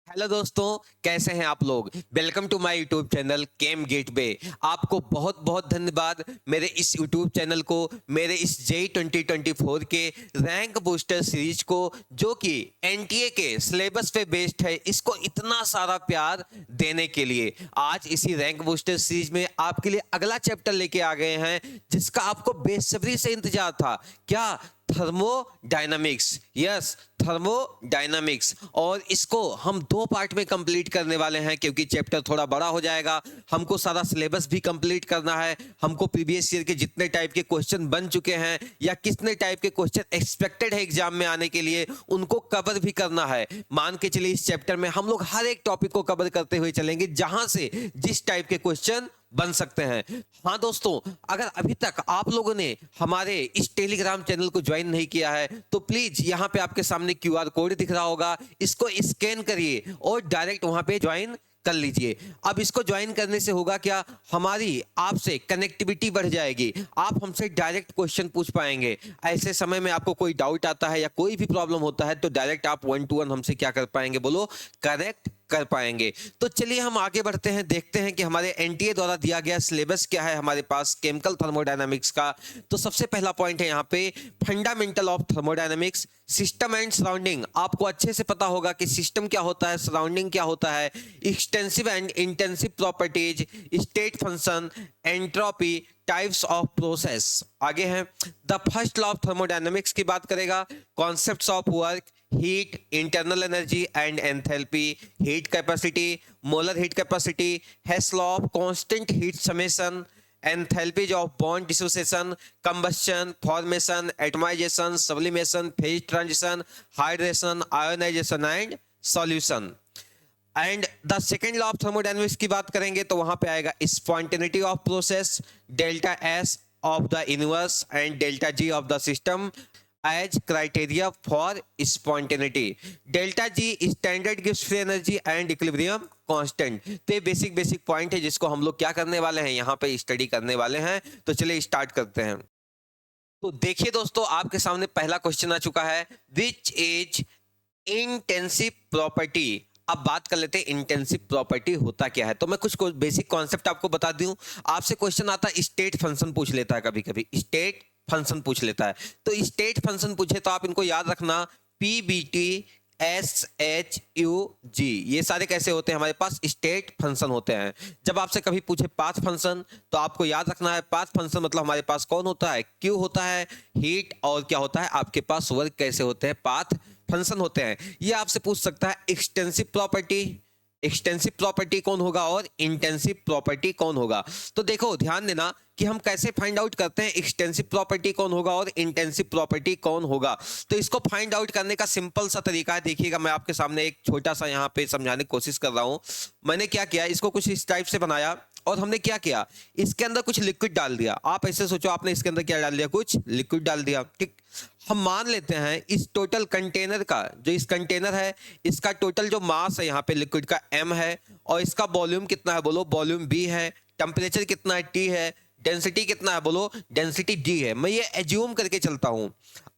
Hello दोस्तों, कैसे हैं आप लोग। Welcome to my YouTube channel Chem Gateway. आपको बहुत बहुत धन्यवाद मेरे इस यूट्यूब चैनल को, मेरे इस जेई 2024 के रैंक बूस्टर सीरीज को, जो कि एनटीए के सिलेबस पे बेस्ड है, इसको इतना सारा प्यार देने के लिए। आज इसी रैंक बूस्टर सीरीज में आपके लिए अगला चैप्टर लेके आ गए हैं, जिसका आपको बेसब्री से इंतजार था। क्या? थर्मोडायनामिक्स। Yes, thermodynamics. और इसको हम दो पार्ट में कंप्लीट करने वाले हैं, क्योंकि चैप्टर थोड़ा बड़ा हो जाएगा। हमको सारा सिलेबस भी कंप्लीट करना है, हमको प्रीवियस ईयर के जितने टाइप के क्वेश्चन बन चुके हैं या कितने टाइप के क्वेश्चन एक्सपेक्टेड है एग्जाम में आने के लिए, उनको कवर भी करना है। मान के चलिए इस चैप्टर में हम लोग हर एक टॉपिक को कवर करते हुए चलेंगे, जहां से जिस टाइप के क्वेश्चन बन सकते हैं। हाँ दोस्तों, अगर अभी तक आप लोगों ने हमारे इस टेलीग्राम चैनल को ज्वाइन नहीं किया है, तो प्लीज यहाँ पे आपके सामने क्यूआर कोड दिख रहा होगा, इसको स्कैन करिए और डायरेक्ट वहां पे ज्वाइन कर लीजिए। अब इसको ज्वाइन करने से होगा क्या, हमारी आपसे कनेक्टिविटी बढ़ जाएगी, आप हमसे डायरेक्ट क्वेश्चन पूछ पाएंगे। ऐसे समय में आपको कोई डाउट आता है या कोई भी प्रॉब्लम होता है, तो डायरेक्ट आप 1 to 1 हमसे क्या कर पाएंगे, बोलो, करेक्ट कर पाएंगे। तो चलिए हम आगे बढ़ते हैं, देखते हैं कि हमारे एनटीए द्वारा दिया गया सिलेबस क्या है हमारे पास केमिकल थर्मोडायनामिक्स का। तो सबसे पहला पॉइंट है यहाँ पे, fundamental of thermodynamics, system and surrounding. आपको अच्छे से पता होगा कि सिस्टम क्या होता है, सराउंडिंग क्या होता है, extensive and intensive properties, state function, entropy, types of process. आगे हैं, the first law of thermodynamics की बात करेगा, concepts of work, heat, internal energy and enthalpy, heat capacity, molar heat capacity, Hess law of constant heat summation, enthalpies of bond dissociation, combustion, formation, atomization, sublimation, phase transition, hydration, ionization and solution. And the second law of thermodynamics की बात करेंगे तो वहां पे आएगा spontaneity of process, delta S of the universe and delta G of the system age criteria for spontaneity. Delta G standard gives free energy and equilibrium constant. तो ये basic point है जिसको हम लोग क्या करने वाले हैं, यहाँ पे स्टडी करने वाले हैं। तो चलिए स्टार्ट करते हैं। तो देखिए दोस्तों, आपके सामने पहला क्वेश्चन आ चुका है, विच इज इंटेंसिव प्रॉपर्टी। अब बात कर लेते हैं इंटेंसिव प्रॉपर्टी होता क्या है। तो मैं कुछ बेसिक कॉन्सेप्ट आपको बता दूं। आपसे क्वेश्चन आता है, स्टेट फंक्शन पूछ लेता है, कभी कभी स्टेट फंक्शन पूछ लेता है। तो स्टेट फंक्शन पूछे तो आप इनको याद रखना, P B T S H U G, ये सारे कैसे होते हैं, हमारे पास स्टेट फंक्शन होते हैं। जब आपसे कभी पूछे पाथ फंक्शन, तो आपको याद रखना है, पाथ फंक्शन मतलब हमारे पास कौन होता है, क्यू होता है, हीट, और क्या होता है आपके पास, वर्क कैसे होते हैं, पाथ फंक्शन होते हैं। ये आपसे पूछ सकता है एक्सटेंसिव प्रॉपर्टी, एक्सटेंसिव प्रॉपर्टी कौन होगा और इंटेंसिव प्रॉपर्टी कौन होगा। तो देखो ध्यान देना कि हम कैसे फाइंड आउट करते हैं एक्सटेंसिव प्रॉपर्टी कौन होगा और इंटेंसिव प्रॉपर्टी कौन होगा। तो इसको फाइंड आउट करने का सिंपल सा तरीका है, देखिएगा मैं आपके सामने एक छोटा सा यहाँ पे समझाने की कोशिश कर रहा हूँ। मैंने क्या किया, इसको कुछ इस टाइप से बनाया और हमने क्या किया, इसके अंदर कुछ लिक्विड डाल दिया। आप ऐसे सोचो, आपने इसके अंदर क्या डाल दिया, कुछ लिक्विड डाल दिया। ठीक, हम मान लेते हैं इस टोटल कंटेनर का, जो इस कंटेनर है, इसका टोटल जो मास है यहाँ पे लिक्विड का m है, और इसका वॉल्यूम कितना है, बोलो, वॉल्यूम b है, टेम्परेचर कितना है, t है, डेंसिटी कितना है, बोलो, डेंसिटी d है। मैं ये एज्यूम करके चलता हूं।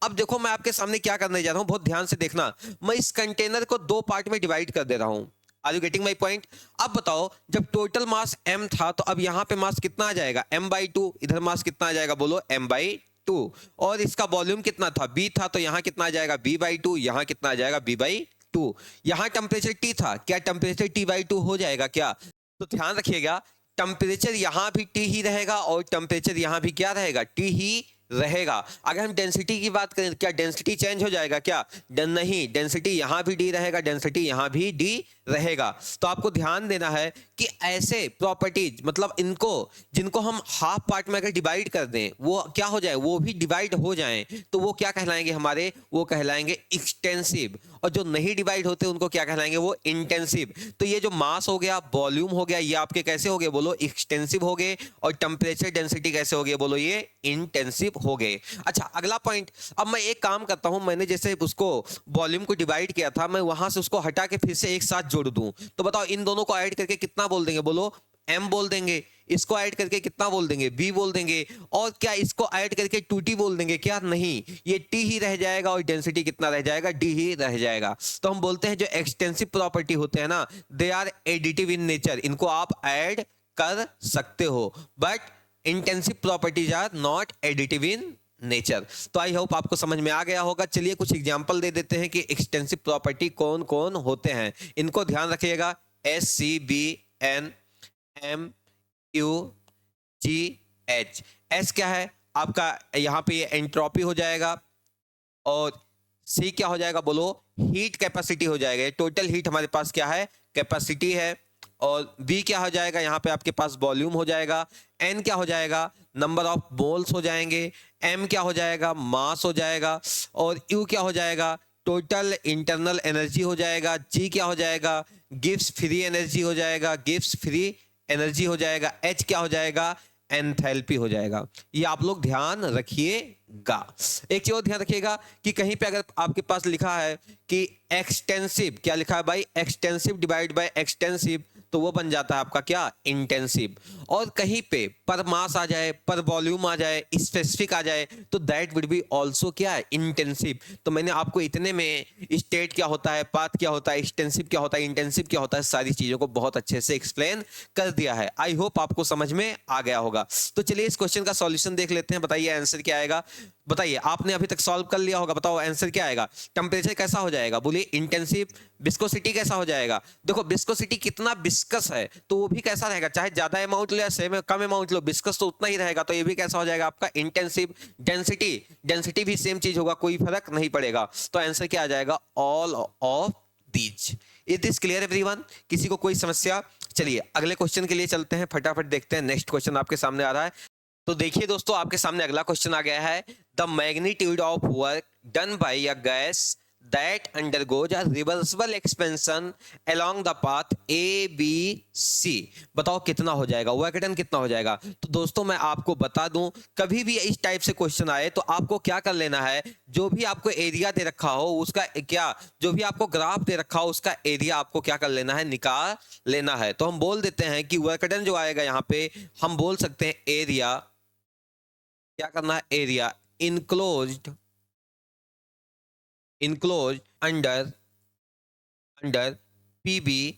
अब देखो मैं आपके सामने क्या करने जा रहा हूं, बहुत ध्यान से देखना। मैं इस कंटेनर को दो पार्ट में डिवाइड कर दे रहा हूं। Are you getting my point. अब बताओ, जब टोटल मास m था, तो अब यहां पे मास कितना आ जाएगा, m/2। इधर मास कितना आ जाएगा, बोलो, m/2। और इसका वॉल्यूम कितना था, b था, तो यहां कितना आ जाएगा, b/2। यहां कितना आ जाएगा, b/2। यहां टेम्परेचर t था, क्या टेम्परेचर t/2 हो जाएगा क्या। तो ध्यान रखिएगा, टेम्परेचर यहां भी T ही रहेगा और टेम्परेचर यहां भी क्या रहेगा, T ही रहेगा। अगर हम डेंसिटी की बात करें, क्या डेंसिटी चेंज हो जाएगा क्या, नहीं, डेंसिटी यहां भी D रहेगा, डेंसिटी यहां भी D रहेगा। तो आपको ध्यान देना है कि ऐसे प्रॉपर्टीज, मतलब इनको, जिनको हम हाफ पार्ट में अगर डिवाइड कर दें, वो क्या हो जाए, वो भी डिवाइड हो जाएं, तो वो क्या कहलाएंगे हमारे, वो कहलाएंगे एक्सटेंसिव। और जो नहीं डिवाइड होते उनको क्या कहलाएंगे, वो इंटेंसिव। तो ये जो मास हो गया, वॉल्यूम हो गया, ये आपके कैसे हो गए, बोलो, एक्सटेंसिव हो गए। और टेम्परेचर डेंसिटी कैसे हो गए, बोलो, ये इंटेंसिव हो गए। अच्छा, अगला पॉइंट। अब मैं एक काम करता हूं, मैंने जैसे उसको वॉल्यूम को डिवाइड किया था, मैं वहां से उसको हटा के फिर से एक साथ जोड़ दूं। तो बताओ, इन दोनों को ऐड करके कितना बोल देंगे, बोलो, m बोल देंगे। इसको ऐड करके कितना बोल देंगे, b बोल देंगे। और क्या इसको ऐड करके 2t बोल देंगे क्या, नहीं, ये t ही रह जाएगा और डेंसिटी कितना रह जाएगा, d ही रह जाएगा। तो हम बोलते हैं जो एक्सटेंसिव प्रॉपर्टी होते हैं ना, they are additive in nature, इनको आप ऐड कर सकते हो, but intensive properties are not additive in nature. तो आई होप आपको समझ में आ गया होगा। चलिए कुछ एग्जांपल दे देते हैं कि एक्सटेंसिव प्रॉपर्टी कौन कौन होते हैं, इनको ध्यान रखिएगा। SCBN MUGH। S क्या है आपका, यहाँ पे ये एंट्रोपी हो जाएगा, और C क्या हो जाएगा बोलो, हीट कैपेसिटी हो जाएगा, टोटल हीट हमारे पास क्या है, कैपेसिटी है। और B क्या हो जाएगा, यहाँ पे आपके पास वॉल्यूम हो जाएगा। N क्या हो जाएगा, नंबर ऑफ मोल्स हो जाएंगे। M क्या हो जाएगा, मास हो जाएगा। और U क्या हो जाएगा, टोटल इंटरनल एनर्जी हो जाएगा। G क्या हो जाएगा, गिव्स फ्री एनर्जी हो जाएगा, गिव्स फ्री एनर्जी हो जाएगा। H क्या हो जाएगा, एंथैल्पी हो जाएगा। ये आप लोग ध्यान रखिएगा। एक चीज और ध्यान रखिएगा कि कहीं पे अगर आपके पास लिखा है कि एक्सटेंसिव, क्या लिखा है भाई, एक्सटेंसिव डिवाइड बाय एक्सटेंसिव, तो वो बन जाता है आपका क्या, इंटेंसिव। और कहीं पे पर मास आ जाए, पर वॉल्यूम आ जाए, स्पेसिफिक आ जाए, तो दैट वुड बी आल्सो क्या है, इंटेंसिव। तो मैंने आपको इतने में स्टेट क्या होता है, पाथ क्या होता है, एक्सटेंसिव क्या होता है, इंटेंसिव क्या होता है, सारी चीजों को बहुत अच्छे से एक्सप्लेन कर दिया है। आई होप आपको समझ में आ गया होगा। तो चलिए इस क्वेश्चन का सॉल्यूशन देख लेते हैं। बताइए आंसर क्या आएगा, बताइए, आपने अभी तक सॉल्व कर लिया होगा, बताओ आंसर क्या आएगा। टेम्परेचर कैसा हो जाएगा, बोलिए इंटेंसिव। विस्कोसिटी कैसा हो जाएगा, देखो विस्कोसिटी कितना विस्कस है तो वो भी कैसा रहेगा, चाहे ज्यादा अमाउंट लो या सेम कम अमाउंट लो, विस्कस तो उतना ही रहेगा, तो ये भी कैसा हो जाएगा आपका, इंटेंसिव। डेंसिटी, डेंसिटी भी सेम चीज होगा, कोई फर्क नहीं पड़ेगा। तो आंसर क्या आ जाएगा, all of these. Is this clear everyone, किसी को कोई समस्या। चलिए अगले क्वेश्चन के लिए चलते हैं, फटाफट देखते हैं। नेक्स्ट क्वेश्चन आपके सामने आ रहा है, तो देखिए दोस्तों, आपके सामने अगला क्वेश्चन आ गया है। The magnitude of work done by a gas that undergoes a reversible expansion along the path ABC। बताओ कितना हो जाएगा, वर्क डन कितना हो जाएगा। तो दोस्तों मैं आपको बता दूं, कभी भी इस टाइप से क्वेश्चन आए तो आपको क्या कर लेना है, जो भी आपको एरिया दे रखा हो उसका क्या, जो भी आपको ग्राफ दे रखा हो उसका एरिया आपको क्या कर लेना है, निकाल लेना है। तो हम बोल देते हैं कि वर्क डन जो आएगा यहाँ पे, हम बोल सकते हैं एरिया, क्या करना है, area enclosed under PB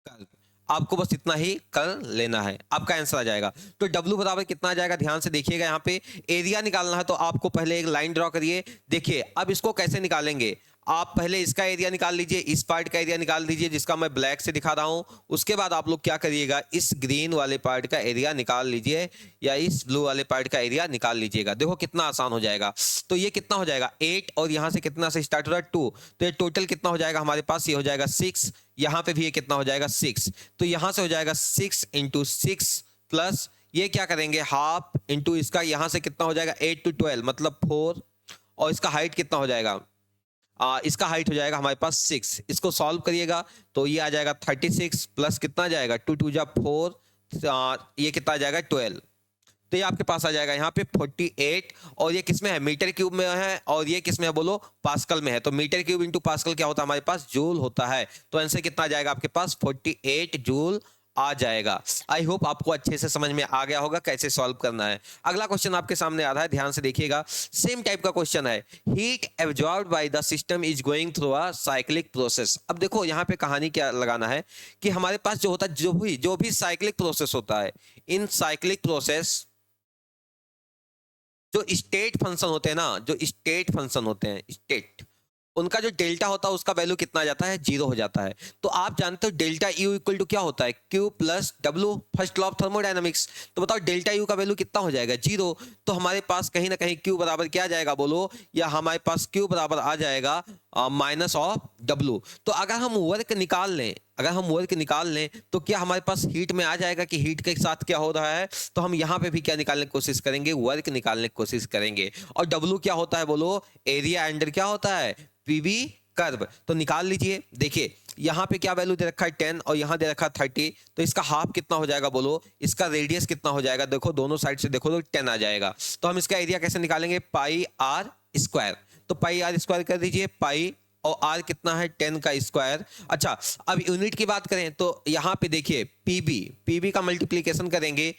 curve. आपको बस इतना ही कर लेना है, आपका आंसर आ जाएगा। तो W बराबर कितना आ जाएगा, ध्यान से देखिएगा, यहाँ पे एरिया निकालना है तो आपको पहले एक लाइन ड्रॉ करिए। देखिए अब इसको कैसे निकालेंगे, आप पहले इसका एरिया निकाल लीजिए, इस पार्ट का एरिया निकाल लीजिए जिसका मैं ब्लैक से दिखा रहा हूं। उसके बाद आप लोग क्या करिएगा, इस ग्रीन वाले पार्ट का एरिया निकाल लीजिए या इस ब्लू वाले पार्ट का एरिया निकाल लीजिएगा। देखो कितना आसान हो जाएगा। तो ये कितना हो जाएगा 8, और यहां से कितना से स्टार्ट हो रहा है 2, तो ये टोटल कितना हो जाएगा हमारे पास, ये हो जाएगा 6। यहां पे भी ये कितना हो जाएगा 6, तो यहां से हो जाएगा 6 × 6 प्लस ये क्या करेंगे हाफ इंटू इसका, यहां से कितना हो जाएगा 8 to 12 मतलब 4, और इसका हाइट कितना हो जाएगा, इसका हाइट हो जाएगा हमारे पास 6। इसको सॉल्व करिएगा तो ये आ जाएगा 36 प्लस कितना आ जाएगा 2 2 जा 4, ये कितना आ जाएगा 12। तो ये आपके पास आ जाएगा यहाँ पे 48, और ये किस में है, मीटर क्यूब में है, और ये किस में है बोलो, पास्कल में है। तो मीटर क्यूब इंटू पास्कल क्या होता है हमारे पास, जूल होता है। तो आंसर कितना आ जाएगा आपके पास 48 जूल आ जाएगा। आई होप आपको अच्छे से समझ में आ गया होगा कैसे सॉल्व करना है। अगला क्वेश्चन आपके सामने आ रहा है, ध्यान से देखिएगा, सेम टाइप का क्वेश्चन है। Heat absorbed by the system is going through a cyclic process. अब देखो यहाँ पे कहानी क्या लगाना है कि हमारे पास जो होता है, जो भी साइक्लिक प्रोसेस होता है, इन साइक्लिक प्रोसेस जो स्टेट फंक्शन होते हैं ना, जो स्टेट फंक्शन होते हैं, स्टेट, उनका जो डेल्टा होता है उसका वैल्यू कितना आ जाता है, 0 हो जाता है। तो आप जानते हो डेल्टा यू इक्वल टू क्या होता है, Q plus W, first law of thermodynamics. तो बताओ डेल्टा यू का वैल्यू कितना हो जाएगा, 0। तो हमारे पास कहीं ना कहीं Q बराबर क्या आ जाएगा बोलो, या हमारे पास Q बराबर आ जाएगा माइनस ऑफ W। तो अगर हम वर्क निकाल लें तो क्या हमारे पास हीट में आ जाएगा कि हीट के साथ क्या हो रहा है, तो हम यहाँ पे भी क्या निकालने की कोशिश करेंगे, वर्क निकालने की कोशिश करेंगे। और W क्या होता है बोलो, एरिया अंडर क्या होता है, पीवी कर्व। तो निकाल लीजिए। देखिए यहाँ पे क्या वैल्यू दे रखा है 10, और यहाँ दे रखा है 30, तो इसका हाफ कितना हो जाएगा बोलो, इसका रेडियस कितना हो जाएगा, देखो दोनों साइड से देखो तो 10 आ जाएगा। तो हम इसका एरिया कैसे निकालेंगे, पाई आर स्क्वायर। तो पाई आर स्क्वायर कर दीजिए, पाई और आर कितना है 10 का स्क्वायर। अच्छा अब यूनिट की बात करें तो यहाँ पे देखिए पीबी का मल्टीप्लीकेशन करेंगे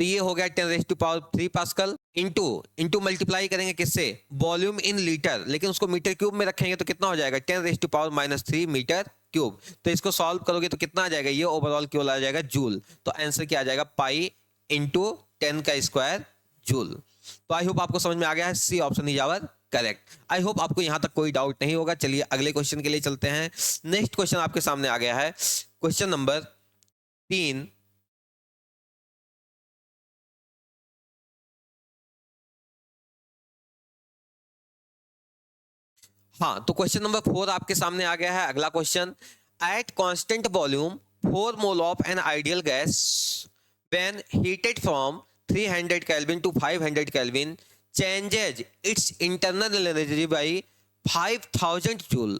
तो ये हो गया 10⁻³ पास्कल इंटू इंटू मल्टीप्लाई करेंगे किससे, वॉल्यूम इन लीटर, लेकिन उसको मीटर क्यूब में रखेंगे तो कितना हो जाएगा 10⁻³ मीटर क्यूब। तो इसको सॉल्व करोगे तो कितना आ जाएगा, ये ओवरऑल केवल आ जाएगा जूल। तो आंसर क्या आ जाएगा, पाई इंटू 10² जूल। तो आई होप आपको समझ में आ गया है, C option is our correct. I hope आपको यहां तक कोई डाउट नहीं होगा। चलिए अगले क्वेश्चन के लिए चलते हैं। नेक्स्ट क्वेश्चन आपके सामने आ गया है, क्वेश्चन नंबर 3। हाँ, तो क्वेश्चन नंबर 4 आपके सामने आ गया है। अगला question, at constant volume 4 mole of an ideal gas when heated from 300 kelvin to 500 kelvin changes its internal energy by 5000 joule,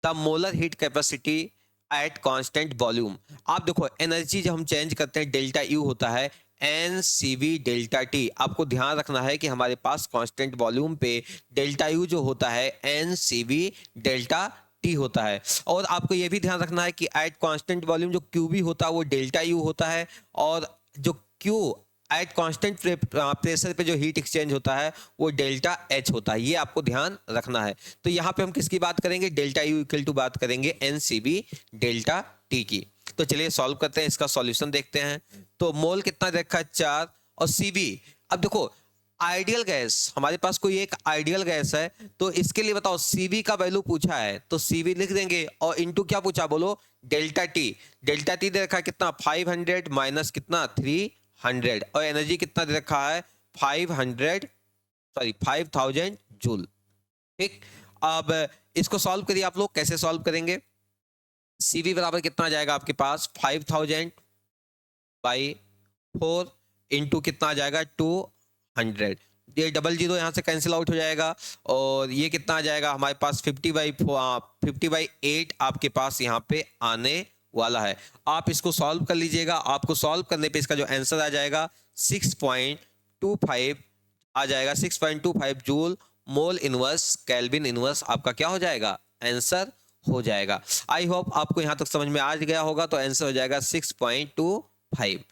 the molar heat capacity at constant volume। आप देखो energy जब हम change करते हैं डेल्टा यू होता है NCV delta T. आपको ध्यान रखना है कि हमारे पास कांस्टेंट वॉल्यूम पे डेल्टा यू जो होता है NCV डेल्टा टी होता है। और आपको यह भी ध्यान रखना है कि एट कांस्टेंट वॉल्यूम जो क्यू भी होता है वो डेल्टा यू होता है, और जो क्यू एट कांस्टेंट प्रेशर पे जो हीट एक्सचेंज होता है वो डेल्टा एच होता है। ये आपको ध्यान रखना है। तो यहाँ पे हम किसकी बात करेंगे, डेल्टा यू इक्वल टू बात करेंगे NCV डेल्टा टी की। तो चलिए सॉल्व करते हैं, इसका सॉल्यूशन देखते हैं। तो मोल कितना रखा है 4, और CV, अब देखो आइडियल गैस, हमारे पास कोई एक आइडियल गैस है, तो इसके लिए बताओ CV का वैल्यू पूछा है तो CV लिख देंगे, और इनटू क्या पूछा बोलो, डेल्टा टी। डेल्टा टी दे रखा है कितना 500 माइनस कितना 300, और एनर्जी कितना दे रखा है 5000 जूल। ठीक, अब इसको सॉल्व करिए आप लोग। कैसे सॉल्व करेंगे, CV बराबर कितना आ जाएगा आपके पास 5000 बाई 4 इंटू कितना आ जाएगा 200। ये डबल जीरो यहाँ से कैंसिल आउट हो जाएगा, और ये कितना आ जाएगा हमारे पास 50/8 आपके पास यहाँ पे आने वाला है। आप इसको सॉल्व कर लीजिएगा। आपको सॉल्व करने पे इसका जो आंसर आ जाएगा 6.25 आ जाएगा, 6.25 joule mole inverse kelvin inverse आपका क्या हो जाएगा, आंसर हो जाएगा। आई होप आपको यहां तक समझ में आ गया होगा। तो आंसर हो जाएगा 6.25।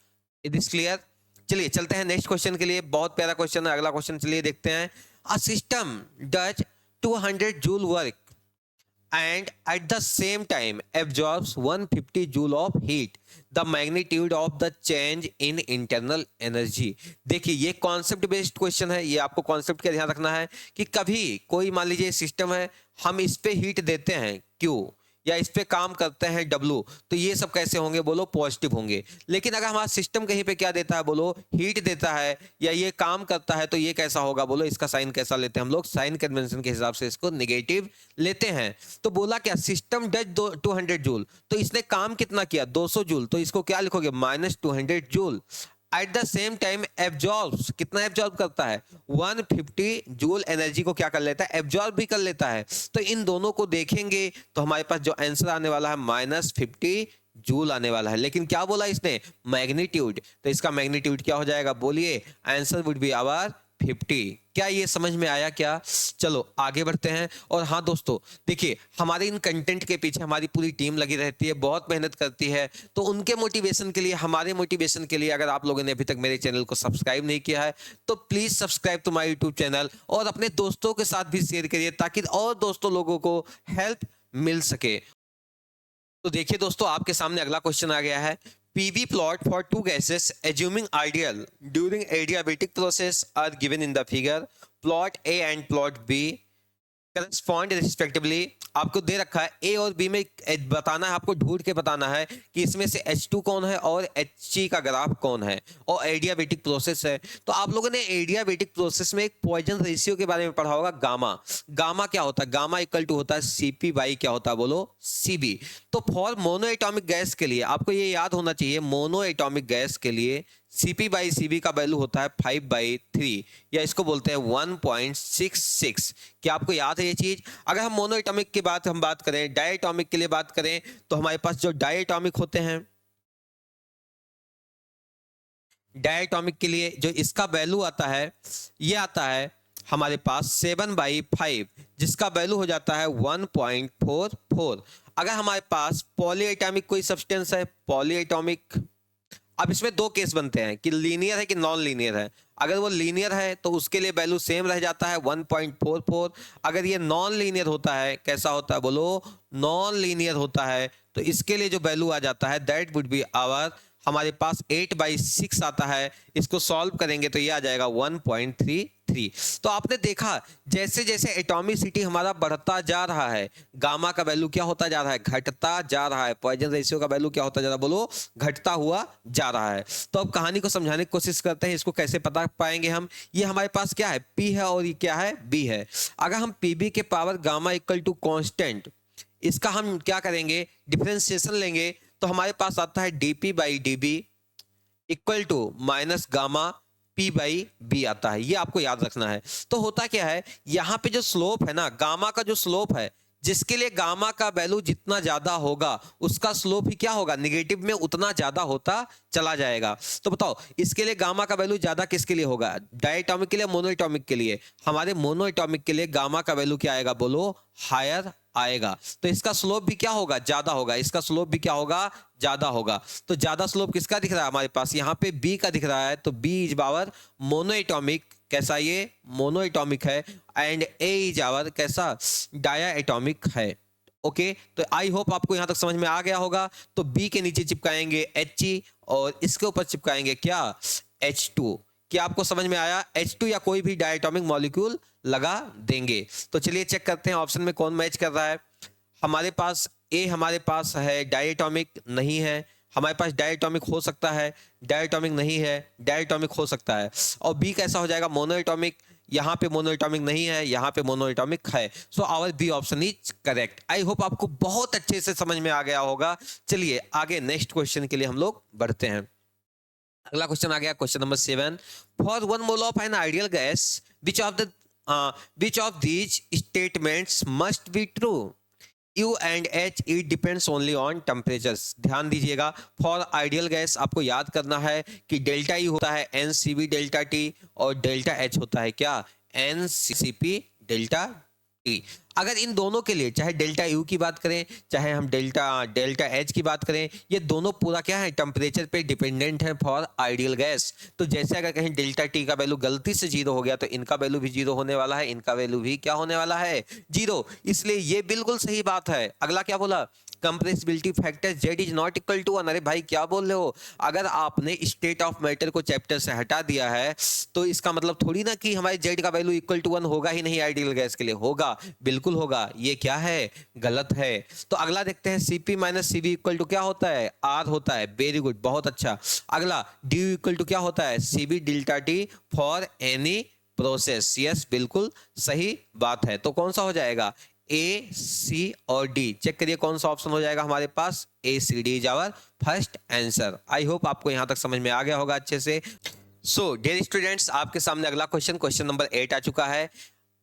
It is clear. चलिए चलते हैं नेक्स्ट क्वेश्चन के लिए। बहुत प्यारा क्वेश्चन है अगला क्वेश्चन, चलिए देखते हैं। A system does 200 joule work and at the same time absorbs 150 joule of heat, the magnitude of the change in internal energy। देखिए ये कॉन्सेप्ट बेस्ड क्वेश्चन है। ये आपको कॉन्सेप्ट का ध्यान रखना है कि कभी कोई मान लीजिए सिस्टम है, हम इस पे हीट देते हैं Q, या इस पे काम करते हैं W, तो ये सब कैसे होंगे बोलो, पॉजिटिव होंगे। लेकिन अगर हमारा सिस्टम कहीं पे क्या देता है बोलो, हीट देता है या ये काम करता है, तो ये कैसा होगा बोलो, इसका साइन कैसा लेते हैं हम लोग, साइन कन्वेंशन के हिसाब से इसको नेगेटिव लेते हैं। तो बोला क्या, सिस्टम डज 200 जूल, तो इसने काम कितना किया 200 जूल, तो इसको क्या लिखोगे -200 joule. At the same time absorbs, कितना एब्जॉर्ब करता है 150 जूल एनर्जी को क्या कर लेता है, एब्जॉर्ब भी कर लेता है। तो इन दोनों को देखेंगे तो हमारे पास जो आंसर आने वाला है -50 जूल आने वाला है। लेकिन क्या बोला इसने, मैग्नीट्यूड, तो इसका मैग्नीट्यूड क्या हो जाएगा बोलिए, आंसर वुड बी आवर 50। क्या ये समझ में आया क्या। चलो आगे बढ़ते हैं। और हाँ दोस्तों देखिए, हमारे इन कंटेंट के पीछे हमारी पूरी टीम लगी रहती है, बहुत मेहनत करती है। तो उनके मोटिवेशन के लिए, हमारे मोटिवेशन के लिए, अगर आप लोगों ने अभी तक मेरे चैनल को सब्सक्राइब नहीं किया है तो please subscribe to my YouTube channel, और अपने दोस्तों के साथ भी शेयर करिए ताकि और दोस्तों लोगों को हेल्प मिल सके। तो देखिए दोस्तों, आपके सामने अगला क्वेश्चन आ गया है। PV plot for two gases assuming ideal during adiabatic process are given in the figure. Plot A and plot B correspond respectively. आपको दे रखा है ए और बी में बताना है, आपको ढूंढ के बताना है कि इसमें से H2 कौन है और Hg का ग्राफ कौन है, और एडियाबेटिक प्रोसेस है। तो आप लोगों ने एडियाबेटिक प्रोसेस में एक पॉइजन रेशियो के बारे में पढ़ा होगा, गामा। गामा क्या होता है, गामा इक्वल टू होता है Cp बाई क्या होता है बोलो, Cb। तो फॉर मोनो एटॉमिक गैस के लिए आपको ये याद होना चाहिए, मोनो एटॉमिक गैस के लिए Cp बाई Cb का वैल्यू होता है 5/3, या इसको बोलते हैं 1.66। क्या आपको याद है ये चीज। अगर हम मोनो एटॉमिक की बात करें, डायटॉमिक के लिए बात करें, तो हमारे पास जो डायटॉमिक होते हैं, डायटॉमिक के लिए जो इसका वैल्यू आता है, ये आता है हमारे पास 7/5, जिसका वैल्यू हो जाता है 1.44। अगर हमारे पास पॉलीएटॉमिक कोई सब्सटेंस है, पॉलीएटॉमिक, अब इसमें दो केस बनते हैं कि लीनियर है कि नॉन लीनियर है। अगर वो लीनियर है तो उसके लिए वैल्यू सेम रह जाता है 1.44। अगर ये नॉन लीनियर होता है, कैसा होता है बोलो, नॉन लीनियर होता है, तो इसके लिए जो वैल्यू आ जाता है दैट वुड बी आवर, हमारे पास 8/6 आता है। इसको सॉल्व करेंगे तो ये आ जाएगा 1.33। तो आपने देखा जैसे जैसे एटॉमिसिटी हमारा बढ़ता जा रहा है, गामा का वैल्यू क्या होता जा रहा है, घटता जा रहा है। पॉइजन रेशियो का वैल्यू क्या होता जा रहा है बोलो, घटता हुआ जा रहा है। तो अब कहानी को समझाने की कोशिश करते हैं, इसको कैसे पता पाएंगे हम। ये हमारे पास क्या है, P है और ये क्या है, B है। अगर हम PB के power gamma equal to constant, इसका हम क्या करेंगे, डिफरेंशिएशन लेंगे, तो हमारे पास आता है dP/dB equal to minus gamma P/B आता है। ये आपको याद रखना है। तो होता क्या है, यहाँ पे जो स्लोप है ना, गामा का जो स्लोप है, जिसके लिए गामा का वैल्यू जितना ज्यादा होगा उसका स्लोप ही क्या होगा, निगेटिव में उतना ज्यादा होता चला जाएगा। तो बताओ इसके लिए गामा का वैल्यू ज्यादा किसके लिए होगा, डायटोमिक के लिए, मोनोएटॉमिक के लिए। हमारे मोनोएटॉमिक के लिए गामा का वैल्यू क्या आएगा बोलो, हायर आएगा। तो इसका स्लोप भी क्या होगा, ज्यादा होगा। इसका स्लोप भी क्या होगा, ज्यादा होगा। तो ज्यादा स्लोप किसका दिख रहा है हमारे पास, यहाँ पे B का दिख रहा है। तो B इज पावर मोनोएटॉमिक, कैसा, ये मोनोएटॉमिक है। एंड A इज आवर कैसा, डाया एटॉमिक है। ओके, तो आई होप आपको यहां तक समझ में आ गया होगा। तो B के नीचे चिपकाएंगे He और इसके ऊपर चिपकाएंगे क्या, H2। क्या आपको समझ में आया, H2 या कोई भी डायटोमिक मॉलिक्यूल लगा देंगे। तो चलिए चेक करते हैं ऑप्शन में कौन मैच कर रहा है। हमारे पास A हमारे पास है डायटोमिक, नहीं है। हमारे पास डायटोमिक हो सकता है, डायटोमिक नहीं है, डायटोमिक हो सकता है। और B कैसा हो जाएगा, मोनोएटॉमिक। यहाँ पे मोनोएटॉमिक नहीं है, यहाँ पे मोनोएटॉमिक है। So our B option is correct. I hope आपको बहुत अच्छे से समझ में आ गया होगा। चलिए आगे नेक्स्ट क्वेश्चन के लिए हम लोग बढ़ते हैं। अगला क्वेश्चन आ गया, question number 7। For 1 mole of an ideal gas which of these statements must be true? U and H, it depends only on temperatures। ध्यान दीजिएगा, फॉर आइडियल गैस आपको याद करना है कि डेल्टा E होता है NCV डेल्टा T और डेल्टा H होता है क्या, NCP डेल्टा T। अगर इन दोनों के लिए चाहे डेल्टा U की बात करें, चाहे हम डेल्टा H की बात करें, ये दोनों पूरा क्या है, टेम्परेचर पे डिपेंडेंट है फॉर आइडियल गैस। तो जैसे अगर कहीं डेल्टा T का वैल्यू गलती से 0 हो गया तो इनका वैल्यू भी 0 होने वाला है, इनका वैल्यू भी क्या होने वाला है, 0। इसलिए ये बिल्कुल सही बात है। अगला क्या बोला, compressibility factor Z is not equal to 1। अरे भाई क्या बोल रहे हो, अगर आपने स्टेट ऑफ मैटर को चैप्टर से हटा दिया है तो इसका मतलब थोड़ी ना कि हमारे Z का वैल्यू इक्वल टू 1 होगा ही नहीं, आइडियल गैस के लिए होगा, बिल्कुल होगा। ये क्या है, गलत है। तो अगला देखते हैं, Cp minus Cv equal to क्या होता है, R होता है। वेरी गुड, बहुत अच्छा। अगला Du इक्वल टू क्या होता है, Cv delta T for any process. Yes, बिल्कुल सही बात है। तो कौन सा हो जाएगा, A, C और D। चेक करिए कौन सा ऑप्शन हो जाएगा हमारे पास, A, C, D is our first answer. I hope आपको यहां तक समझ में आ गया होगा अच्छे से। सो डियर स्टूडेंट्स, आपके सामने अगला क्वेश्चन नंबर 8 आ चुका है।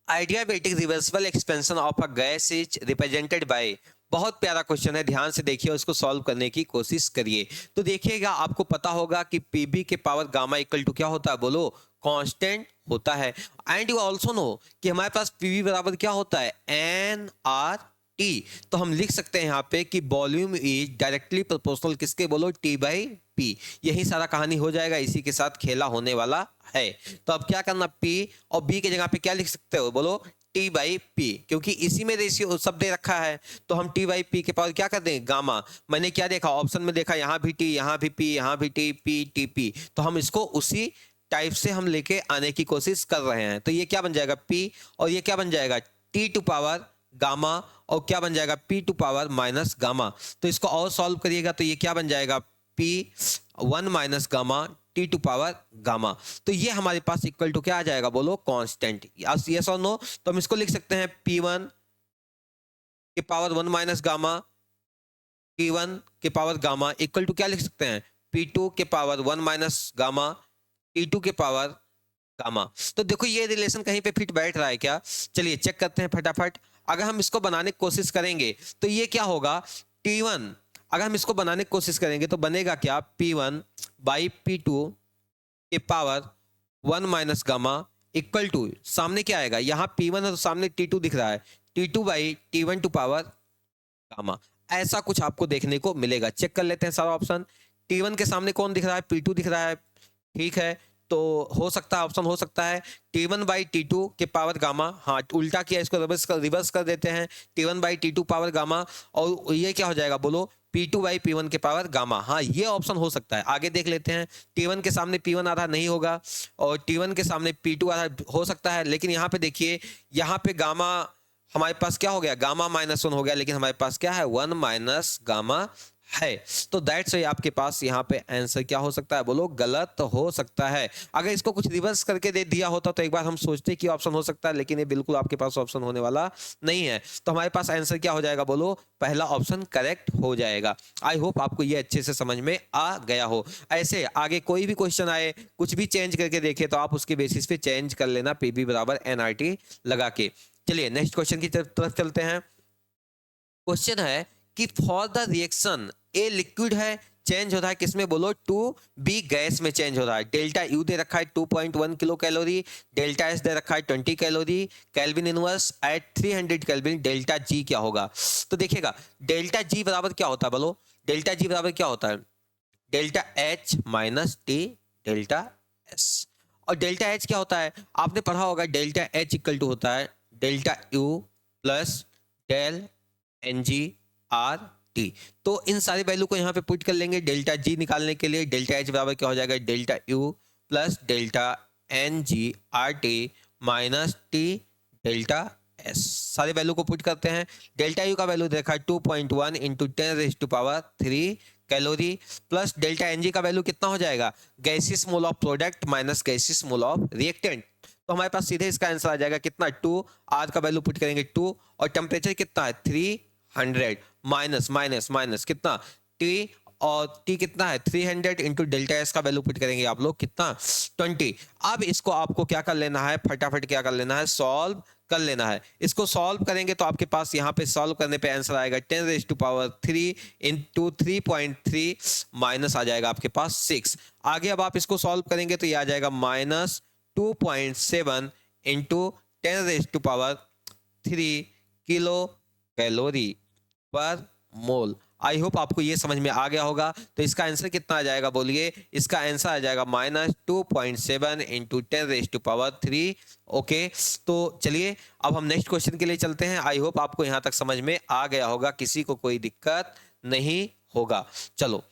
Adiabatic reversible expansion of a gas is represented by. बहुत प्यारा क्वेश्चन है, ध्यान से देखिए और इसको सॉल्व करने की कोशिश करिए। तो देखिएगा, आपको पता होगा कि Pb के पावर गामा इक्वल टू क्या होता है बोलो, कांस्टेंट होता है। एंड यू ऑल्सो नो कि हमारे पास Pv बराबर क्या होता है, nRT। तो हम लिख सकते हैं यहाँ पे कि वॉल्यूम इज डायरेक्टली प्रोपोर्शनल किसके बोलो, T/P। यही सारा कहानी हो जाएगा, इसी के साथ खेला होने वाला है। तो अब क्या करना, P और B की जगह पे क्या लिख सकते हो बोलो, T/P, क्योंकि इसी में रेशियो सब दे रखा है। तो हम T/P के पावर क्या कर दें, गामा। मैंने क्या देखा ऑप्शन में, देखा यहाँ भी T, यहाँ भी P, यहाँ भी T, P, TP। तो हम इसको उसी टाइप से हम लेके आने की कोशिश कर रहे हैं। तो ये क्या बन जाएगा, P, और ये क्या बन जाएगा, T टू पावर गामा, और क्या बन जाएगा, P to power minus gamma. तो इसको और सॉल्व करिएगा तो ये क्या बन जाएगा, P1 minus gamma T to power gamma. तो ये हमारे पास इक्वल टू क्या आ जाएगा बोलो, कांस्टेंट। यस और नो। तो हम इसको लिख सकते हैं P1 के पावर 1 माइनस गामा, P1 के पावर गामा इक्वल टू क्या लिख सकते हैं, P2 के पावर 1 माइनस गामा, T2 के पावर गामा। तो देखो ये रिलेशन कहीं पे फिट बैठ रहा है क्या, चलिए चेक करते हैं फटाफट। अगर हम इसको बनाने की कोशिश करेंगे तो ये क्या होगा, T1, अगर हम इसको बनाने की कोशिश करेंगे तो बनेगा क्या, P1 बाई P2 के power 1 minus gamma equal to, सामने क्या आएगा, यहाँ P1 है तो सामने T2 दिख रहा है, T2 by T1 to power gamma. ऐसा कुछ आपको देखने को मिलेगा। चेक कर लेते हैं सारा ऑप्शन। T1 के सामने कौन दिख रहा है, P2 दिख रहा है, ठीक है। तो हो सकता है, ऑप्शन हो सकता है T1/T2 के पावर गामा, हाँ उल्टा किया, इसको रिवर्स कर देते हैं, T1/T2 पावर गामा, और ये क्या हो जाएगा बोलो, P2/P1 के पावर गामा, हाँ ये ऑप्शन हो सकता है। आगे देख लेते हैं, T1 के सामने P1 आधा नहीं होगा, और T1 के सामने P2 आधा हो सकता है, लेकिन यहाँ पे देखिए, यहाँ पे गामा हमारे पास क्या हो गया, गामा -1 हो गया, लेकिन हमारे पास क्या है, 1 माइनस गामा है। तो दैट्स व्हाई आपके पास यहाँ पे आंसर क्या हो सकता है बोलो, गलत हो सकता है। अगर इसको कुछ रिवर्स करके दे दिया होता तो एक बार हम सोचते कि ऑप्शन हो सकता है, लेकिन ये बिल्कुल आपके पास ऑप्शन होने वाला नहीं है। तो हमारे पास आंसर क्या हो जाएगा बोलो, पहला ऑप्शन करेक्ट हो जाएगा। आई होप आपको ये अच्छे से समझ में आ गया हो। ऐसे आगे कोई भी क्वेश्चन आए, कुछ भी चेंज करके देखे, तो आप उसके बेसिस पे चेंज कर लेना, पीबी बराबर NRT लगा के। चलिए नेक्स्ट क्वेश्चन की तरफ चलते हैं। क्वेश्चन है कि for the reaction A liquid है, चेंज हो रहा है किसमें बोलो, टू बी गैस में चेंज हो रहा है। डेल्टा यू दे रखा है 2.1 किलो कैलोरी, डेल्टा एस दे रखा है 20 calorie, kelvin inverse at 300 kelvin, delta G क्या होगा। तो देखिएगा डेल्टा जी बराबर क्या होता है बोलो, डेल्टा जी बराबर क्या होता है, delta H minus T delta S. और डेल्टा एच क्या होता है, आपने पढ़ा होगा, डेल्टा एच इक्वल टू होता है delta U plus del n g R T. तो इन सारी वैल्यू को यहाँ पे पुट कर लेंगे डेल्टा जी निकालने के लिए। डेल्टा एच बराबर क्या हो जाएगा, delta U plus delta n g R T minus T delta S. सारे वैल्यू को पुट करते हैं। डेल्टा यू का वैल्यू देखा 2.1 into 10⁻³ calorie, plus delta n g का वैल्यू कितना हो जाएगा, gaseous mole of product minus gaseous mole of reactant. तो हमारे पास सीधे इसका आंसर आ जाएगा कितना, 2, आर का वैल्यू पुट करेंगे 2, और टेम्परेचर कितना है 300, माइनस माइनस माइनस कितना टी, और टी कितना है 300 इंटू डेल्टा एस का वैल्यू पुट करेंगे आप लोग कितना 20। अब इसको आपको क्या कर लेना है, फटाफट क्या कर लेना है, सॉल्व कर लेना है। इसको सॉल्व करेंगे तो आपके पास यहाँ पे सॉल्व करने पे आंसर आएगा 10⁻³ इंटू 3.3 माइनस आ जाएगा आपके पास 6। आगे अब आप इसको सॉल्व करेंगे तो ये आ जाएगा -2.7 इंटू 10⁻³ किलो कैलोरी पर मोल। आई होप आपको ये समझ में आ गया होगा। तो इसका आंसर कितना आ जाएगा बोलिए, इसका आंसर आ जाएगा -2.7 इंटू 10⁻³। ओके, तो चलिए अब हम नेक्स्ट क्वेश्चन के लिए चलते हैं। आई होप आपको यहाँ तक समझ में आ गया होगा, किसी को कोई दिक्कत नहीं होगा। चलो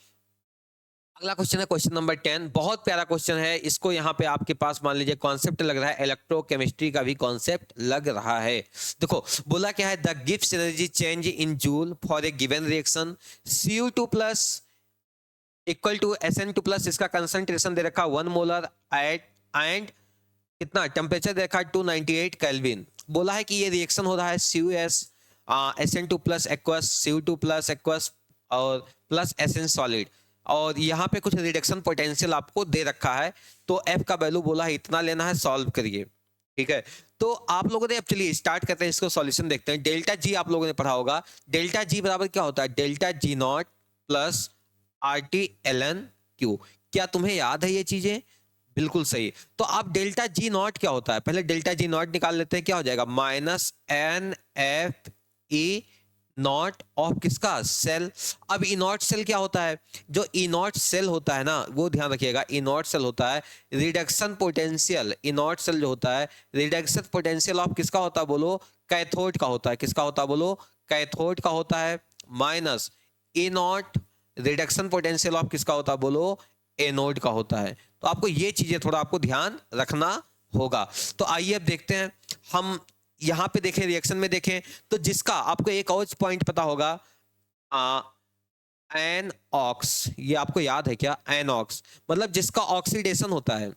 अगला क्वेश्चन है क्वेश्चन नंबर 10। बहुत प्यारा क्वेश्चन है। इसको यहाँ पे आपके पास मान लीजिए कॉन्सेप्ट लग रहा है, इलेक्ट्रोकेमिस्ट्री का भी कॉन्सेप्ट लग रहा है। देखो बोला क्या है, the Gibbs energy change in joule for a given reaction Cu2 plus equal to Sn2 plus, इसका कंसंट्रेशन दे रखा 1 मोलर एट एंड कितना टेम्परेचर दे रखा 298 केल्विन। बोला है कि ये रिएक्शन हो रहा है CuS Sn2 plus aqueous Cu2 plus aqueous और प्लस Sn सॉलिड, और यहाँ पे कुछ रिडक्शन पोटेंशियल आपको दे रखा है। तो F का वैल्यू बोला है इतना लेना है, सॉल्व करिए। ठीक है, तो आप लोगों ने अब चलिए स्टार्ट करते हैं, इसको सॉल्यूशन देखते हैं। डेल्टा जी आप लोगों ने पढ़ा होगा, डेल्टा जी बराबर क्या होता है, delta G not plus RT ln Q। क्या तुम्हें याद है ये चीजें, बिल्कुल सही। तो आप डेल्टा जी नॉट क्या होता है, पहले डेल्टा जी नॉट निकाल लेते हैं, क्या हो जाएगा -NFE नॉट ऑफ किसका, सेल। अब इनॉट सेल क्या होता है, जो इनॉट सेल होता है ना, वो ध्यान रखिएगा, इनॉट सेल होता है रिडक्शन पोटेंशियल। इनॉट सेल जो होता है रिडक्शन पोटेंशियल ऑफ किसका होता है बोलो, कैथोड का होता है। किसका होता है बोलो, कैथोड का होता है, माइनस इनॉट रिडक्शन पोटेंशियल ऑफ किसका होता है बोलो, एनोड का होता है। तो आपको ये चीजें थोड़ा आपको ध्यान रखना होगा। तो आइए अब देखते हैं, हम यहां पे देखें, रिएक्शन में देखें, तो जिसका आपको एक और पॉइंट पता होगा, एनऑक्स, ये आपको याद है क्या, एनऑक्स मतलब जिसका ऑक्सीडेशन होता है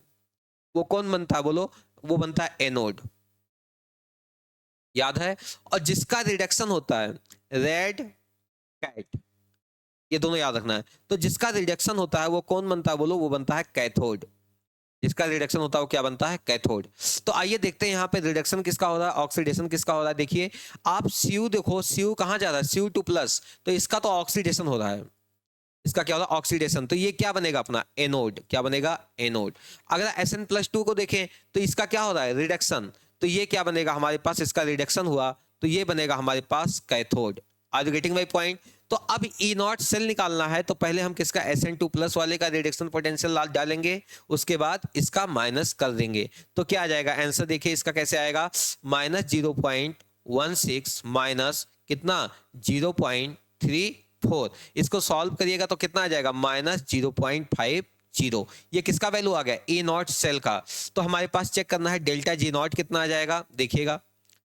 वो कौन बनता है बोलो, वो बनता है एनोड, याद है। और जिसका रिडक्शन होता है रेड कैट, ये दोनों याद रखना है। तो जिसका रिडक्शन होता है वो कौन बनता है बोलो, वो बनता है कैथोड। जिसका रिडक्शन होता है वो क्या बनता है, कैथोड। तो आइए देखते हैं यहाँ पे रिडक्शन किसका हो रहा है, ऑक्सीडेशन किसका हो रहा है। देखिए आप Cu देखो, Cu कहाँ जा रहा है, Cu2 प्लस, तो इसका तो ऑक्सीडेशन हो रहा है, इसका क्या हो रहा है ऑक्सीडेशन। तो ये क्या बनेगा अपना एनोड, क्या बनेगा एनोड। अगर Sn+2 को देखें तो इसका क्या हो रहा है रिडक्शन, तो ये क्या बनेगा हमारे पास, इसका रिडक्शन हुआ तो ये बनेगा हमारे पास cathode. Are you getting my point. तो अब ई नॉट सेल निकालना है, तो पहले हम किसका SN2 प्लस वाले का रिडक्शन पोटेंशियल डालेंगे, उसके बाद इसका माइनस कर देंगे। तो क्या आ जाएगा आंसर, देखिए इसका कैसे आएगा, -0.16 माइनस कितना 0.34। इसको सॉल्व करिएगा तो कितना आ जाएगा -0.50। ये किसका वैल्यू आ गया, ई नॉट सेल का। तो हमारे पास चेक करना है डेल्टा जी नॉट कितना आ जाएगा, देखिएगा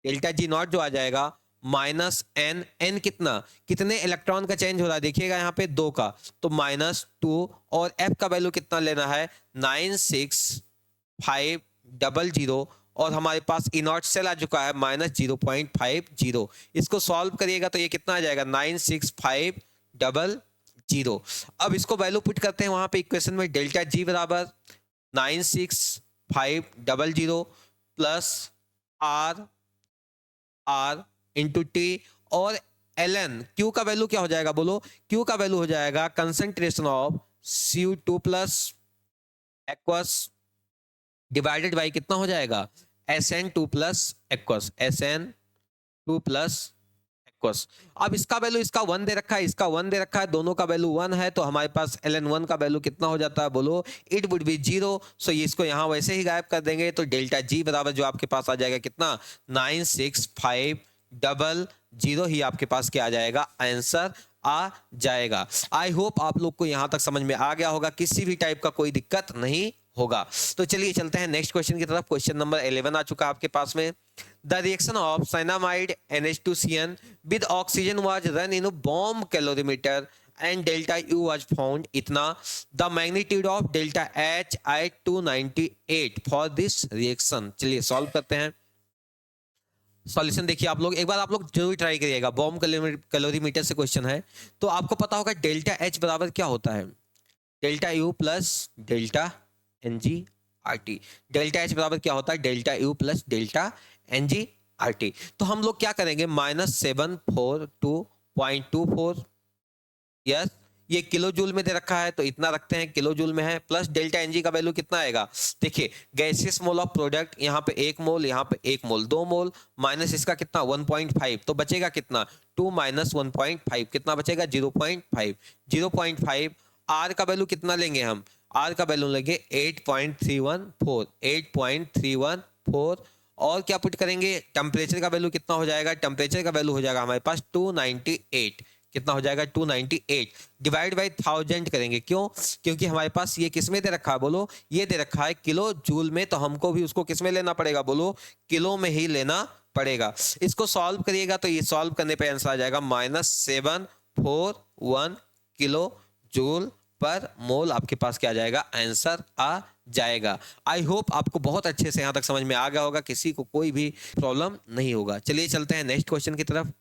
डेल्टा जी नॉट जो आ जाएगा -n, n कितना, कितने इलेक्ट्रॉन का चेंज हो रहा है, देखिएगा यहाँ पे 2 का, तो -2, और f का वैल्यू कितना लेना है 96500, और हमारे पास ई नॉट सेल आ चुका है -0.50। इसको सॉल्व करिएगा तो ये कितना आ जाएगा 96500। अब इसको वैल्यू पुट करते हैं वहां पे इक्वेशन में, डेल्टा जी बराबर 96500 प्लस R इंटू टी, और ln Q का वैल्यू क्या हो जाएगा बोलो, Q का वैल्यू हो जाएगा concentration of CO2 plus aqueous divided by कितना हो जाएगा SN2 plus aqueous, SN2 plus aqueous. अब इसका वैल्यू, इसका 1 दे रखा है, इसका 1 दे रखा है, दोनों का वैल्यू 1 है, तो हमारे पास ln1 का वैल्यू कितना हो जाता है बोलो, इट वुड बी 0। सो ये इसको यहाँ वैसे ही गायब कर देंगे, तो डेल्टा जी बराबर जो आपके पास आ जाएगा कितना 96500 ही आपके पास क्या आ जाएगा, आंसर आ जाएगा। आई होप आप लोग को यहां तक समझ में आ गया होगा, किसी भी टाइप का कोई दिक्कत नहीं होगा। तो चलिए चलते हैं नेक्स्ट क्वेश्चन की तरफ। क्वेश्चन नंबर 11 आ चुका है आपके पास में। The reaction of cyanamide NH2CN with oxygen was run in bomb calorimeter and delta U was found इतना, the magnitude of delta H at 298 for this reaction। चलिए सॉल्व करते हैं। सॉल्यूशन देखिए आप लोग, एक बार आप लोग जरूर ट्राई करिएगा, बॉम्ब कैलोरीमीटर से क्वेश्चन है। तो आपको पता होगा डेल्टा H बराबर क्या होता है, delta U plus delta NgRT। Delta H बराबर क्या होता है, delta U plus delta NgRT। तो हम लोग क्या करेंगे, -742.24, यस ये किलो जूल में दे रखा है तो इतना रखते हैं, किलो जूल में है, प्लस डेल्टा Ng का वैल्यू कितना आएगा, देखिए गैसियस मोल ऑफ प्रोडक्ट, यहाँ पे 1 मोल, यहाँ पे 1 मोल, 2 मोल, माइनस इसका कितना 1.5, तो बचेगा कितना 2 माइनस 1.5, कितना बचेगा 0.5। 0.5 R का वैल्यू कितना लेंगे हम, R का वैल्यू लेंगे 8.314, 8.314, और क्या पुट करेंगे, टेम्परेचर का वैल्यू कितना हो जाएगा, टेम्परेचर का वैल्यू हो जाएगा हमारे पास 298, कितना हो जाएगा 298, डिवाइड बाई 1000 करेंगे, क्यों, क्योंकि हमारे पास ये किस में दे रखा है बोलो, ये दे रखा है किलो जूल में, तो हमको भी उसको किस में लेना पड़ेगा बोलो, किलो में ही लेना पड़ेगा। इसको सॉल्व करिएगा तो ये सॉल्व करने पे आंसर आ जाएगा -741 किलो जूल पर मोल, आपके पास क्या आ जाएगा, आंसर आ जाएगा। आई होप आपको बहुत अच्छे से यहां तक समझ में आ गया होगा, किसी को कोई भी प्रॉब्लम नहीं होगा। चलिए चलते हैं नेक्स्ट क्वेश्चन की तरफ।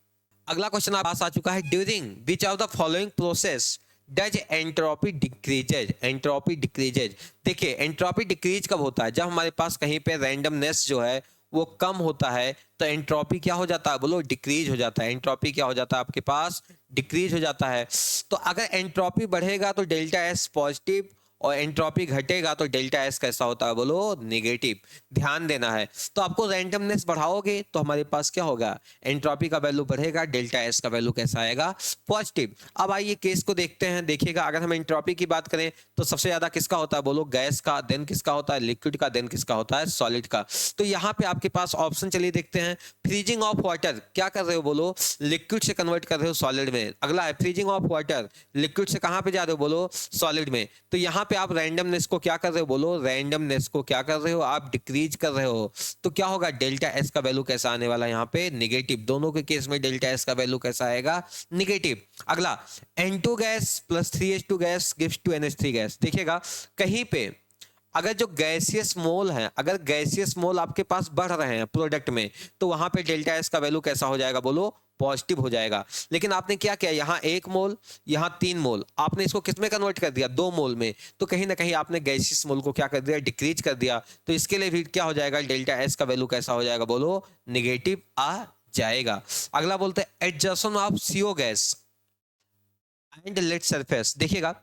अगला क्वेश्चन आप पास आ चुका है, during which of the following process does entropy decreases, entropy decreases. देखिए एंट्रोपी डिक्रीज कब होता है, जब हमारे पास कहीं पे रैंडमनेस जो है वो कम होता है, तो एंट्रोपी क्या हो जाता है बोलो, डिक्रीज हो जाता है। एंट्रोपी क्या हो जाता है आपके पास, डिक्रीज हो जाता है। तो अगर एंट्रोपी बढ़ेगा तो डेल्टा एस पॉजिटिव, और एंट्रोपी घटेगा तो डेल्टा एस कैसा होता है बोलो, नेगेटिव। ध्यान देना है, तो आपको रैंडमनेस बढ़ाओगे तो हमारे पास क्या होगा, एंट्रोपी का वैल्यू बढ़ेगा, डेल्टा एस का वैल्यू कैसा आएगा, पॉजिटिव। अब आइए केस को देखते हैं। देखिएगा अगर हम एंट्रोपी की बात करें तो सबसे ज्यादा किसका होता है बोलो, गैस का, देन किसका होता है, लिक्विड का, देन किसका होता है, सॉलिड का। तो यहाँ पे आपके पास ऑप्शन चलिए देखते हैं। फ्रीजिंग ऑफ वाटर, क्या कर रहे हो बोलो, लिक्विड से कन्वर्ट कर रहे हो सॉलिड में। अगला है फ्रीजिंग ऑफ वाटर, लिक्विड से कहां पे जा रहे हो बोलो, सॉलिड में। तो यहाँ पे आप रैंडमनेस को क्या कर रहे हो बोलो, रैंडमनेस को क्या कर रहे हो आप, डिक्रीज कर रहे हो। तो क्या होगा, डेल्टा एस का वैल्यू कैसा आने वाला है यहाँ पे, नेगेटिव। दोनों के केस में डेल्टा एस का वैल्यू कैसा आएगा, नेगेटिव। अगला N2 gas plus 3H2 gas gives 2NH3 gas. देखिएगा कहीं पे अगर जो गैसियस मोल है, अगर गैसियस मोल आपके पास बढ़ रहे हैं प्रोडक्ट में, तो वहां पे डेल्टा एस का वैल्यू कैसा हो जाएगा बोलो, पॉजिटिव हो जाएगा। लेकिन आपने क्या किया, यहाँ 1 मोल, यहाँ 3 मोल, आपने इसको किस में कन्वर्ट कर दिया, 2 मोल में। तो कहीं ना कहीं आपने गैसियस मोल को क्या कर दिया, डिक्रीज कर दिया। तो इसके लिए भी क्या हो जाएगा, डेल्टा एस का वैल्यू कैसा हो जाएगा बोलो, निगेटिव आ जाएगा। अगला बोलते हैं adsorption of CO gas and let surface. देखिएगा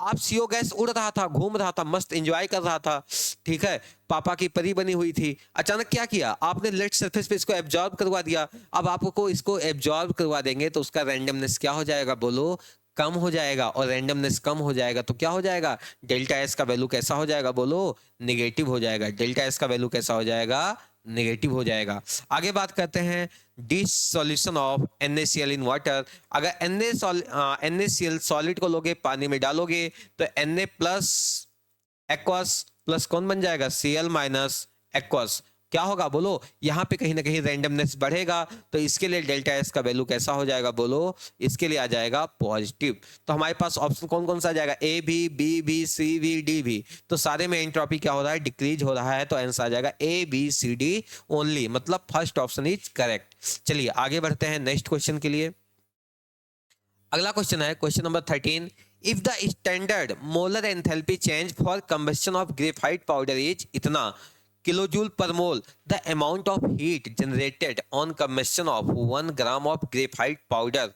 आप सीओ गैस उड़ रहा था, घूम रहा था, मस्त एंजॉय कर रहा था, ठीक है, पापा की परी बनी हुई थी। अचानक क्या किया आपने, लेट सरफेस पे इसको एब्जॉर्ब करवा दिया। अब आपको इसको एब्जॉर्ब करवा देंगे तो उसका रैंडमनेस क्या हो जाएगा बोलो, कम हो जाएगा। और रैंडमनेस कम हो जाएगा तो क्या हो जाएगा, डेल्टा एस का वैल्यू कैसा हो जाएगा बोलो, निगेटिव हो जाएगा। डेल्टा एस का वैल्यू कैसा हो जाएगा, नेगेटिव हो जाएगा। आगे बात करते हैं dissolution of NaCl in water. अगर NaCl सॉलिड को लोगे, पानी में डालोगे, तो Na प्लस एक्वस प्लस कौन बन जाएगा, Cl माइनस एक्वस। क्या होगा बोलो, यहां पे कहीं ना कहीं रैंडमनेस बढ़ेगा, तो इसके लिए डेल्टा एस का वैल्यू कैसा हो जाएगा बोलो, इसके लिए आ जाएगा पॉजिटिव। तो हमारे पास ऑप्शन कौन कौन सा आ जाएगा, ए भी, बी भी, सी भी, डी भी। तो सारे में एंट्रोपी क्या हो रहा है, डिक्रीज हो रहा है, तो आंसर आ जाएगा A B C D only, मतलब फर्स्ट ऑप्शन इज करेक्ट। चलिए आगे बढ़ते हैं नेक्स्ट क्वेश्चन के लिए। अगला क्वेश्चन है question number 13। If the standard molar enthalpy change for combustion of graphite powder is इतना kilojoule per mole, the amount of heat generated on combustion of 1 gram of graphite powder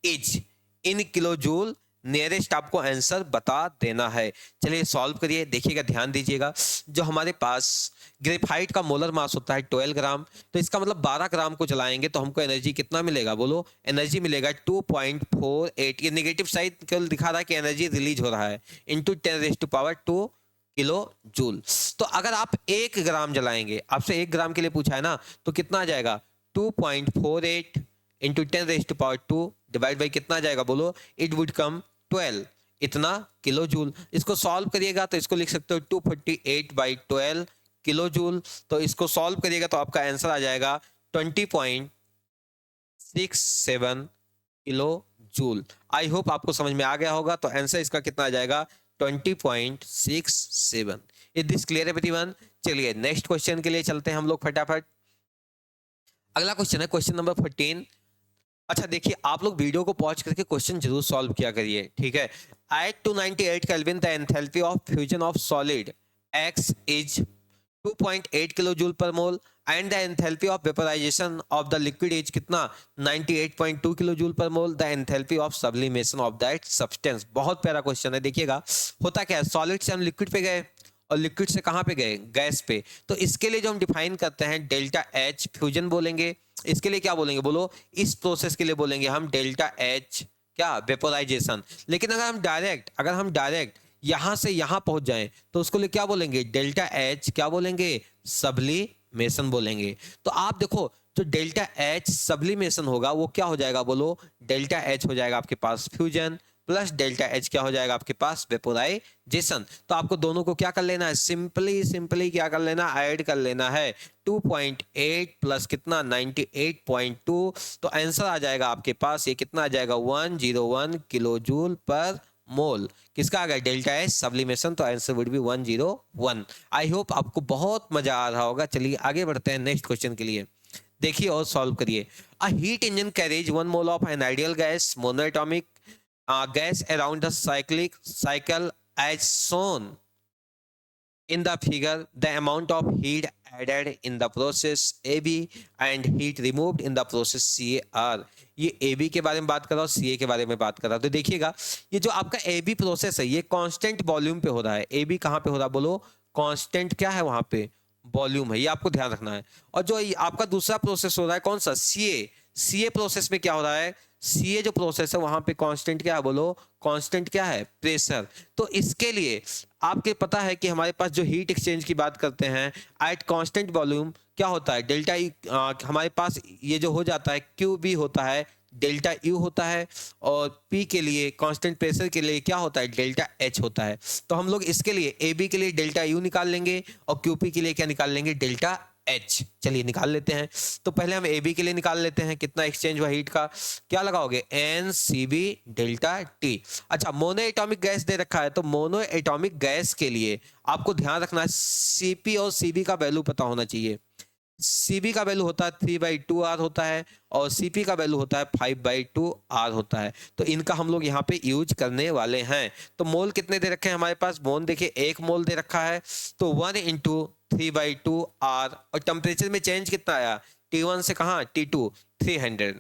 is in kilojoule. Nearest आपको answer बता देना है। चलिए solve करिए, देखिएगा ध्यान दीजिएगा। जो हमारे पास ग्रेफाइट का मोलर मास होता है 12 ग्राम, तो इसका मतलब 12 ग्राम को जलाएंगे तो हमको एनर्जी कितना मिलेगा बोलो, एनर्जी मिलेगा 2.48। ये नेगेटिव साइड केवल दिखा रहा है कि एनर्जी रिलीज हो रहा है, इंटू 10⁻²। Kilo joule. तो अगर आप 1 ग्राम जलाएंगे, आपसे 1 ग्राम के लिए पूछा है ना, तो कितना आ जाएगा 2.48 इंटू 10⁻² डिवाइड बाई कितना आ जाएगा बोलो, इट वुड कम 12, इतना किलो जूल। इसको सॉल्व करिएगा तो इसको लिख सकते हो 248/12 किलो जूल। तो इसको सॉल्व करिएगा तो आपका आंसर आ जाएगा 20.67 किलो जूल। आई होप आपको समझ में आ गया होगा। तो आंसर इसका कितना आ जाएगा 20.67। Is this clear everyone? चलिए नेक्स्ट क्वेश्चन के लिए चलते हैं हम लोग फटाफट। अगला क्वेश्चन है क्वेश्चन नंबर 14। अच्छा देखिए, आप लोग वीडियो को पॉज करके क्वेश्चन जरूर सॉल्व किया करिए, ठीक है। At 298 kelvin the enthalpy of fusion of solid X is 2.8 kilo joule per mole and the enthalpy of vaporisation of the liquid is कितना 98.2 kilo joule per mole. The enthalpy of sublimation of that substance. बहुत प्यारा question है। देखिएगा होता क्या है, solid से हम लिक्विड पे गए और लिक्विड से कहां पे गए, गैस पे। तो इसके लिए जो हम डिफाइन करते हैं डेल्टा H फ्यूजन बोलेंगे। इसके लिए क्या बोलेंगे बोलो, इस प्रोसेस के लिए बोलेंगे हम डेल्टा H क्या, वेपोराइजेशन। लेकिन अगर हम डायरेक्ट यहां से यहां पहुंच जाएं तो उसको लिए क्या बोलेंगे, डेल्टा H क्या बोलेंगे, सब्लिमेशन बोलेंगे। तो आप देखो जो डेल्टा H सब्लिमेशन होगा वो क्या हो जाएगा बोलो, डेल्टा H हो जाएगा आपके पास फ्यूजन प्लस डेल्टा H क्या हो जाएगा आपके पास, वेपोराइजेशन। तो आपको दोनों को क्या कर लेना है, सिंपली क्या कर लेना, ऐड कर लेना है। 2.8 प्लस कितना 98.2। तो आंसर आ जाएगा आपके पास, ये कितना आ जाएगा 101 किलो जूल पर मोल। किसका आ गया, डेल्टा H सब्लिमेशन। तो answer would be 101। I hope आपको बहुत मजा आ रहा होगा। चलिए आगे बढ़ते हैं नेक्स्ट क्वेश्चन के लिए। देखिए और सॉल्व करिए। A heat engine carriage 1 mole of an ideal gas monoatomic gas around the cycle as shown in the figure. The amount of heat added in the process AB and heat removed in the process CA। ये AB के बारे में बात कर रहा हूँ, CA के बारे में बात कर रहा हूँ। तो देखिएगा ये जो आपका AB प्रोसेस है ये कांस्टेंट वॉल्यूम पे हो रहा है। AB कहाँ पे हो रहा है बोलो, कांस्टेंट क्या है वहां पे, वॉल्यूम है, ये आपको ध्यान रखना है। और जो आपका दूसरा प्रोसेस हो रहा है कौन सा, CA प्रोसेस में क्या हो रहा है, CA जो प्रोसेस है वहां पे कांस्टेंट क्या है बोलो, कांस्टेंट क्या है, प्रेशर। तो इसके लिए आपके पता है कि हमारे पास जो हीट एक्सचेंज की बात करते हैं एट कांस्टेंट वॉल्यूम क्या होता है, डेल्टा ई। हमारे पास ये जो हो जाता है क्यू बी होता है, डेल्टा यू होता है, और पी के लिए कांस्टेंट प्रेशर के लिए क्या होता है, डेल्टा एच होता है। तो हम लोग इसके लिए ए बी के लिए डेल्टा यू निकाल लेंगे और क्यूपी के लिए क्या निकाल लेंगे, डेल्टा एच। चलिए निकाल लेते हैं। तो पहले हम ए बी के लिए निकाल लेते हैं कितना एक्सचेंज हुआ हीट का, क्या लगाओगे n C B delta T. अच्छा मोनो एटॉमिक गैस दे रखा है, तो मोनो एटॉमिक गैस के लिए आपको ध्यान रखना है सीपी और सीबी का वैल्यू पता होना चाहिए। सीबी का वैल्यू होता है 3/2 R होता है और सीपी का वैल्यू होता है 5/2 R होता है। तो इनका हम लोग यहाँ पे यूज करने वाले हैं। तो मोल कितने दे रखे हैं हमारे पास, मोल देखिए 1 मोल दे रखा है, तो 1 × 3/2 R। और टेम्परेचर में चेंज कितना आया, T1 से कहाँ T2 300।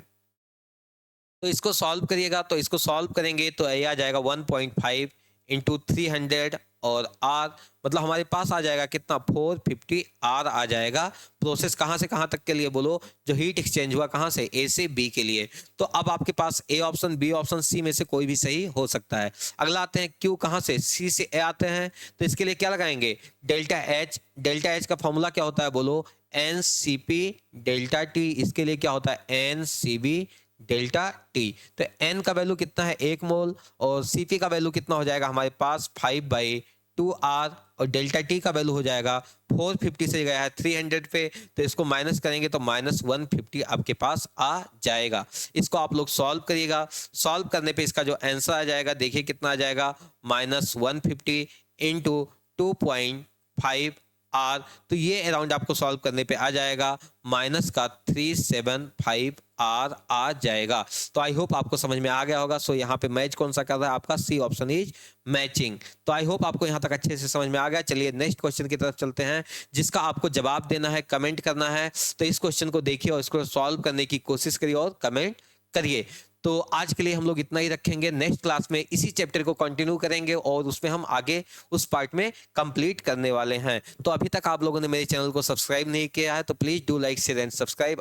तो इसको सॉल्व करिएगा, तो इसको सॉल्व करेंगे तो ये आ जाएगा 1.5 इंटू 300 और r मतलब हमारे पास आ जाएगा कितना 450 r आ जाएगा। प्रोसेस कहाँ से कहाँ तक के लिए बोलो, जो हीट एक्सचेंज हुआ कहाँ से, a से b के लिए। तो अब आपके पास a option, b option, c में से कोई भी सही हो सकता है। अगला आते हैं q कहाँ से, c से a आते हैं, तो इसके लिए क्या लगाएंगे, डेल्टा h। डेल्टा h का फॉर्मूला क्या होता है बोलो, NCP डेल्टा t। इसके लिए क्या होता है, NCB डेल्टा टी। तो n का वैल्यू कितना है 1 मोल, और Cp का वैल्यू कितना हो जाएगा हमारे पास 5/2r, और डेल्टा टी का वैल्यू हो जाएगा 450 से गया है 300 पे, तो इसको माइनस करेंगे तो -150 आपके पास आ जाएगा। इसको आप लोग सॉल्व करिएगा। सॉल्व करने पे इसका जो आंसर आ जाएगा देखिए कितना आ जाएगा, -150 इंटू 2.5 r। तो ये अराउंड आपको सॉल्व करने पे आ जाएगा माइनस का 375 r आ जाएगा। तो आई होप आपको समझ में आ गया होगा। सो यहाँ पे मैच कौन सा कर रहा है आपका, सी ऑप्शन इज मैचिंग। तो आई होप आपको यहाँ तक अच्छे से समझ में आ गया। चलिए नेक्स्ट क्वेश्चन की तरफ चलते हैं, जिसका आपको जवाब देना है, कमेंट करना है। तो इस क्वेश्चन को देखिए और इसको सॉल्व करने की कोशिश करिए और कमेंट करिए। तो आज के लिए हम लोग इतना ही रखेंगे। नेक्स्ट क्लास में इसी चैप्टर को कंटिन्यू करेंगे और उसमें हम आगे उस पार्ट में कंप्लीट करने वाले हैं। तो अभी तक आप लोगों ने मेरे चैनल को सब्सक्राइब नहीं किया है तो please do like share and subscribe.